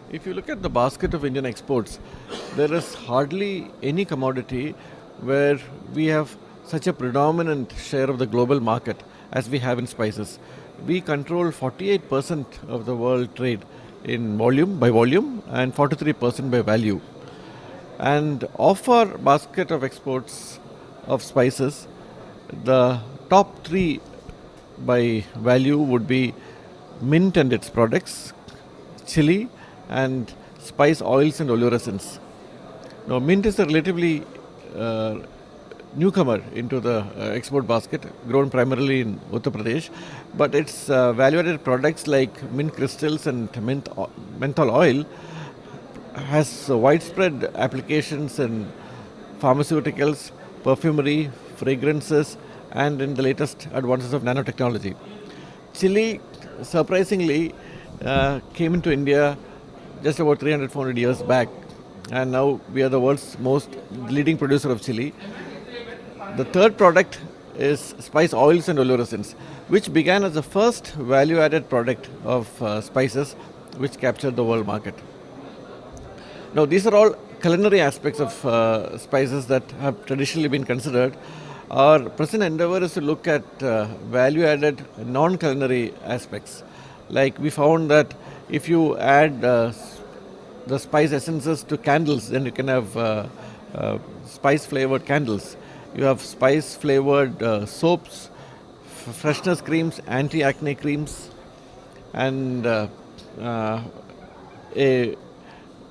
If you look at the basket of Indian exports, there is hardly any commodity where we have such a predominant share of the global market as we have in spices. We control 48% of the world trade in volume by volume and 43% by value. And of our basket of exports of spices, the top three by value would be mint and its products, chili, and spice oils and oleorescence. Now, mint is a relatively uh, newcomer into the export basket, grown primarily in Uttar Pradesh, but its value-added products like mint crystals and menthol oil has widespread applications in pharmaceuticals, perfumery, fragrances, and in the latest advances of nanotechnology. Chile, surprisingly, came into India just about 300, 400 years back, and now we are the world's most leading producer of chili. The third product is spice oils and oleorescence, which began as the first value added product of spices which captured the world market. Now, these are all culinary aspects of spices that have traditionally been considered. Our present endeavor is to look at value added non culinary aspects. Like we found that if you add the spice essences to candles, then you can have spice flavored candles. You have spice flavored soaps, freshness creams, anti acne creams, and a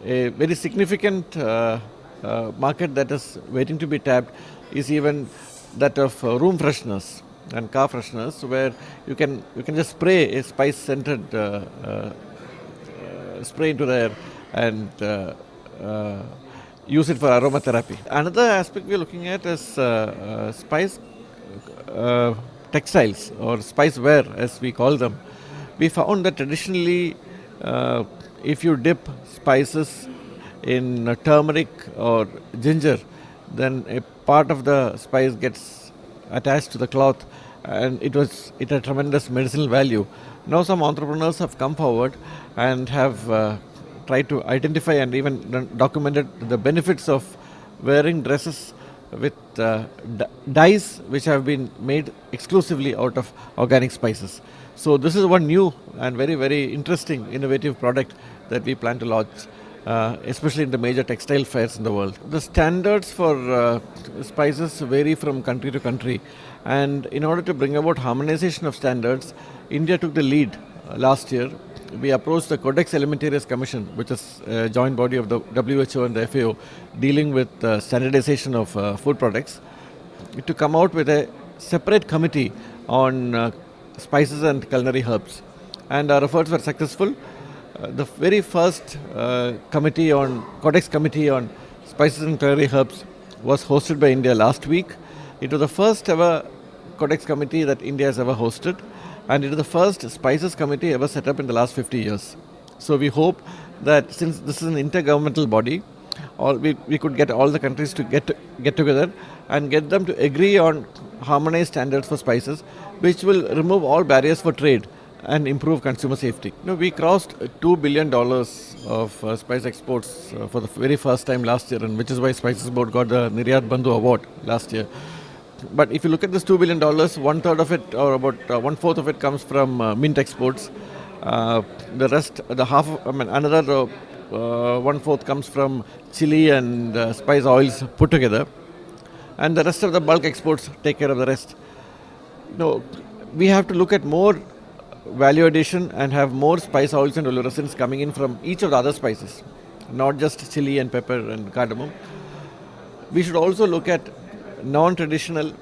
a very significant market that is waiting to be tapped is even that of room fresheners and car fresheners, where you can just spray a spice scented spray into the air and use it for aromatherapy. Another aspect we're looking at is spice uh, textiles or spice wear, as we call them. We found that traditionally, if you dip spices in turmeric or ginger, then a part of the spice gets attached to the cloth, and it had tremendous medicinal value. Now some entrepreneurs have come forward and have tried to identify and even documented the benefits of wearing dresses with dyes which have been made exclusively out of organic spices. So this is one new and very, very interesting, innovative product that we plan to launch, especially in the major textile fairs in the world. The standards for spices vary from country to country, and in order to bring about harmonization of standards, India took the lead last year. We approached the Codex Alimentarius Commission, which is a joint body of the WHO and the FAO, dealing with standardization of food products, to come out with a separate committee on spices and culinary herbs. And our efforts were successful. The very first Codex Committee on Spices and Culinary Herbs was hosted by India last week. It was the first ever Codex Committee that India has ever hosted, and it is the first Spices Committee ever set up in the last 50 years. So we hope that since this is an intergovernmental body, we could get all the countries to get together and get them to agree on harmonized standards for spices, which will remove all barriers for trade and improve consumer safety. We crossed $2 billion of spice exports for the very first time last year, and which is why Spices Board got the Niryat Bandhu Award last year. But if you look at this $2 billion, one third of it, or about one fourth of it, comes from mint exports. The rest, another one fourth comes from chili and spice oils put together, and the rest of the bulk exports take care of the rest. We have to look at more value addition and have more spice oils and oleorescence coming in from each of the other spices, not just chili and pepper and cardamom. We should also look at non-traditional,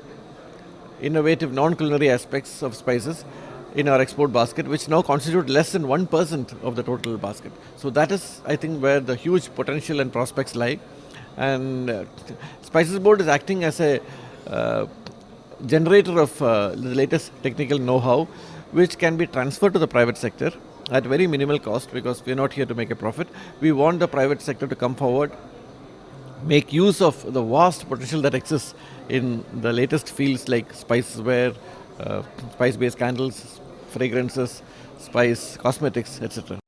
innovative, non-culinary aspects of spices in our export basket, which now constitute less than 1% of the total basket. So that is, I think, where the huge potential and prospects lie. And Spices Board is acting as a generator of the latest technical know-how, which can be transferred to the private sector at very minimal cost, because we are not here to make a profit. We want the private sector to come forward, make use of the vast potential that exists in the latest fields like spiceware, spice-based candles, fragrances, spice, cosmetics, etc.